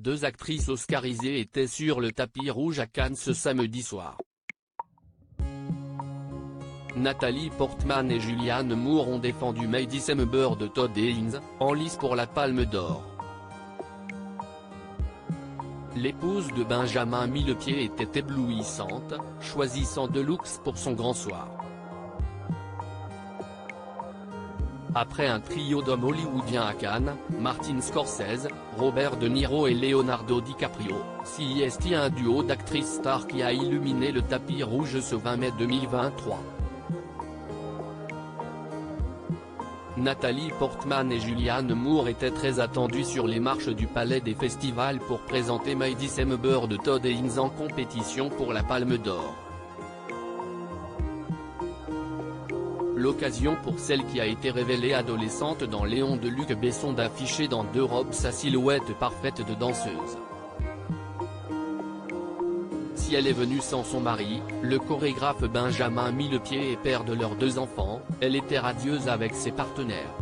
deux actrices oscarisées étaient sur le tapis rouge à Cannes ce samedi soir. Natalie Portman et Julianne Moore ont défendu May December de Todd Haynes, en lice pour la Palme d'Or. L'épouse de Benjamin Millepied était éblouissante, choisissant deux looks pour son grand soir. Après un trio d'hommes hollywoodiens à Cannes, Martin Scorsese, Robert De Niro et Leonardo DiCaprio, s'y est un duo d'actrices stars qui a illuminé le tapis rouge ce 20 mai 2023. Natalie Portman et Julianne Moore étaient très attendues sur les marches du Palais des Festivals pour présenter May December de Todd Haynes en compétition pour la Palme d'Or. L'occasion pour celle qui a été révélée adolescente dans Léon de Luc Besson d'afficher dans deux robes sa silhouette parfaite de danseuse. Si elle est venue sans son mari, le chorégraphe Benjamin Millepied et père de leurs deux enfants, elle était radieuse avec ses partenaires.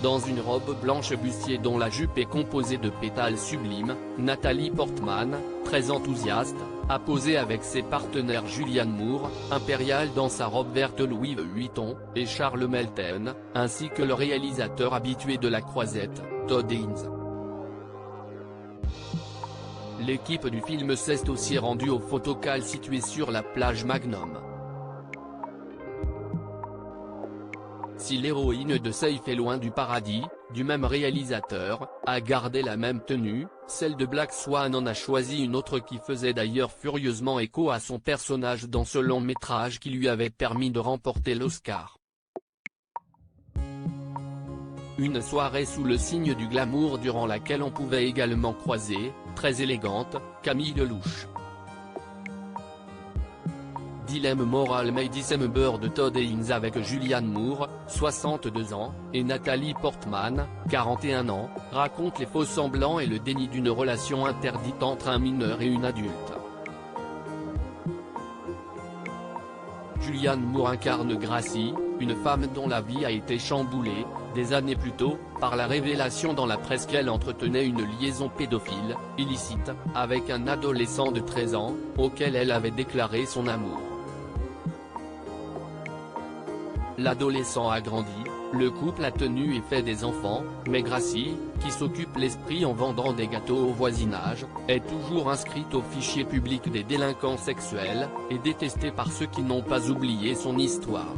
Dans une robe blanche bustier dont la jupe est composée de pétales sublimes, Natalie Portman, très enthousiaste, a posé avec ses partenaires Julianne Moore, impériale dans sa robe verte Louis Vuitton, et Charles Melton, ainsi que le réalisateur habitué de La Croisette, Todd Haynes. L'équipe du film s'est aussi rendue au photocall situé sur la plage Magnum. Si l'héroïne de Safe est loin du paradis, du même réalisateur, a gardé la même tenue, celle de Black Swan en a choisi une autre qui faisait d'ailleurs furieusement écho à son personnage dans ce long métrage qui lui avait permis de remporter l'Oscar. Une soirée sous le signe du glamour durant laquelle on pouvait également croiser, très élégante, Camille Lelouch. Dilemme moral May December de Todd Haynes avec Julianne Moore, 62 ans, et Natalie Portman, 41 ans, raconte les faux semblants et le déni d'une relation interdite entre un mineur et une adulte. Julianne Moore incarne Gracie, une femme dont la vie a été chamboulée, des années plus tôt, par la révélation dans la presse qu'elle entretenait une liaison pédophile, illicite, avec un adolescent de 13 ans, auquel elle avait déclaré son amour. L'adolescent a grandi, le couple a tenu et fait des enfants, mais Gracie, qui s'occupe l'esprit en vendant des gâteaux au voisinage, est toujours inscrite au fichier public des délinquants sexuels, et détestée par ceux qui n'ont pas oublié son histoire.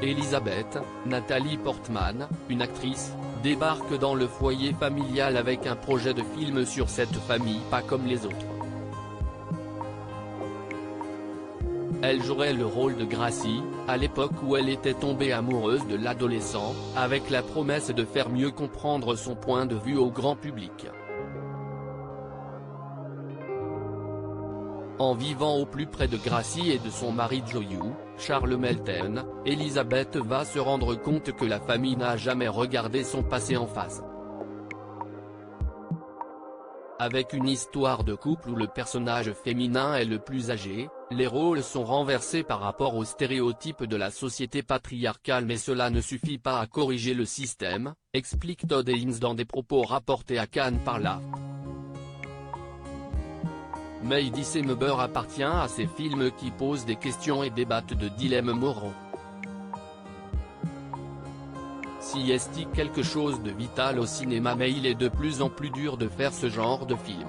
Elisabeth, Natalie Portman, une actrice, débarque dans le foyer familial avec un projet de film sur cette famille pas comme les autres. Elle jouerait le rôle de Gracie, à l'époque où elle était tombée amoureuse de l'adolescent, avec la promesse de faire mieux comprendre son point de vue au grand public. En vivant au plus près de Gracie et de son mari Joyou, Charles Melton, Elisabeth va se rendre compte que la famille n'a jamais regardé son passé en face. Avec une histoire de couple où le personnage féminin est le plus âgé, les rôles sont renversés par rapport aux stéréotypes de la société patriarcale, mais cela ne suffit pas à corriger le système, explique Todd Haynes dans des propos rapportés à Cannes par la. May December appartient à ces films qui posent des questions et débattent de dilemmes moraux. Si est quelque chose de vital au cinéma, mais il est de plus en plus dur de faire ce genre de film.